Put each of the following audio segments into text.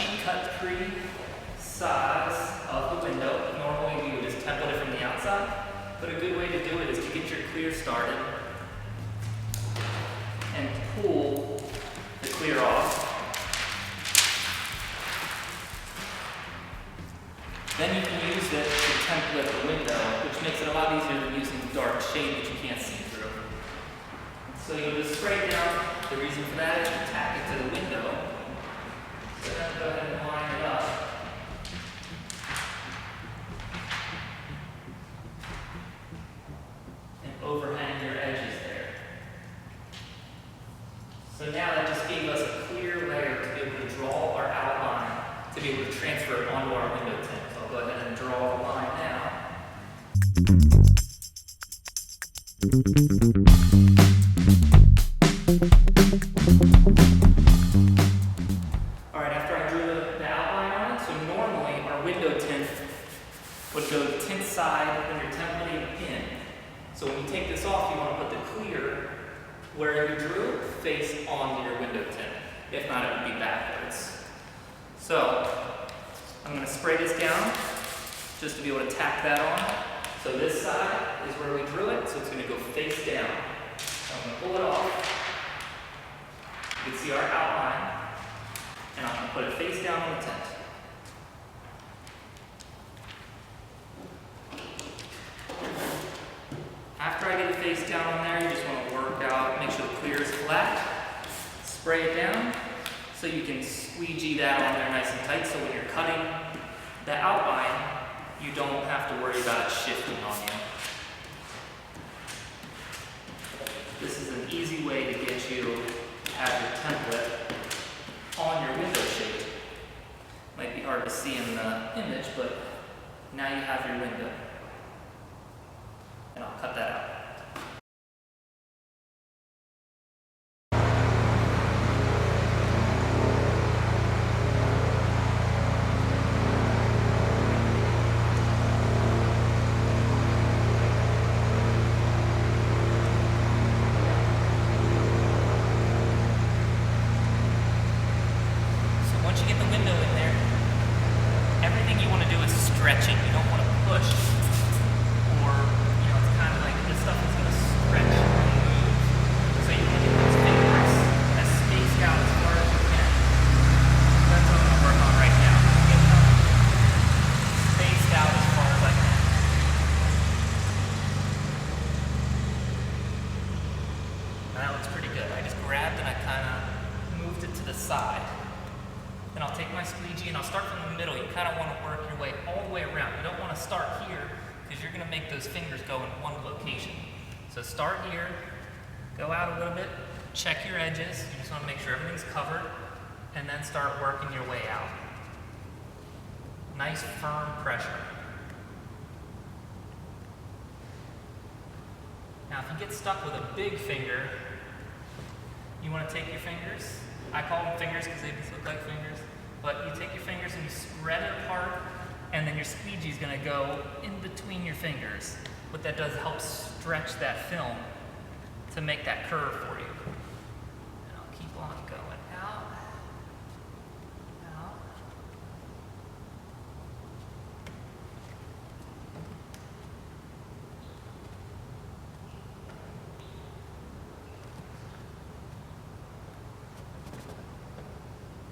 sheet cut tree size of the window. Normally we would just template it from the outside, but a good way to do it is to get your clear started and pull the clear off. Then you can use it to template the window, which makes it a lot easier than using dark shade that you can't see through. So you'll just spray it down. The reason for that is to tack it to the window. So then go ahead and line it up. And overhang your edges there. So now that just gave us a clear layer to be able to draw our outline, to be able to transfer it onto our window tint. So I'll go ahead and draw the line now. Alright, after I drew the outline on it, so normally our window tint would go to tint side when you're templating in. So when you take this off, you want to put the clear where you drew face onto your window tint. If not, it would be backwards. So I'm going to spray this down just to be able to tack that on. So this side is where we drew it, so it's going to go face down. So I'm going to pull it off. You can see our outline, and I'm going to put it face down on the tent. After I get it face down on there, you just want to work out, make sure the clear is flat, spray it down, so you can squeegee that on there nice and tight, so when you're cutting the outline, you don't have to worry about it shifting on you. This is an easy way to get you to have your template on your window shape. Might be hard to see in the image, but now you have your window. And I'll cut that out. Once you get the window in there, everything you want to do is stretch it. You don't want to push, or, it's kind of like this stuff is going to stretch and move. So you want to get those fingers as spaced out as far as you can. That's what I'm going to work on right now. Get them spaced out as far as I can. And that looks pretty good. I just grabbed and I kind of moved it to the side. Then I'll take my squeegee and I'll start from the middle. You kind of want to work your way all the way around. You don't want to start here because you're going to make those fingers go in one location. So start here, go out a little bit, check your edges. You just want to make sure everything's covered, and then start working your way out. Nice firm pressure. Now if you get stuck with a big finger, you want to take your fingers. I call them fingers because they just look like fingers. But you take your fingers and you spread it apart, and then your squeegee is going to go in between your fingers. What that does helps stretch that film to make that curve for you. And I'll keep on going out, out.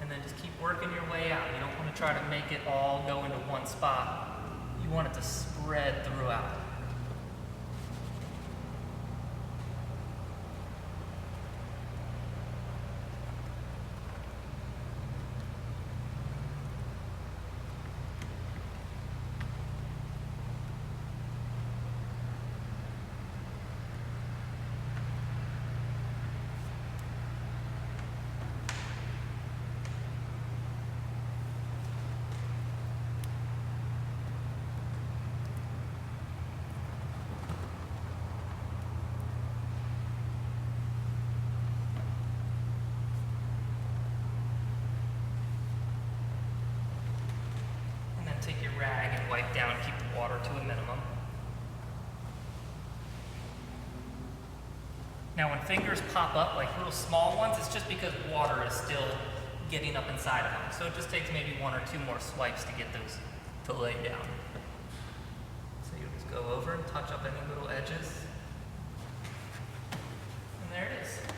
And then just keep working your way out. You don't want to try to make it all go into one spot. You want it to spread throughout. Take your rag and wipe down, keep the water to a minimum. Now when fingers pop up, like little small ones, it's just because water is still getting up inside of them. So it just takes maybe 1 or 2 more swipes to get those to lay down. So you'll just go over and touch up any little edges. And there it is.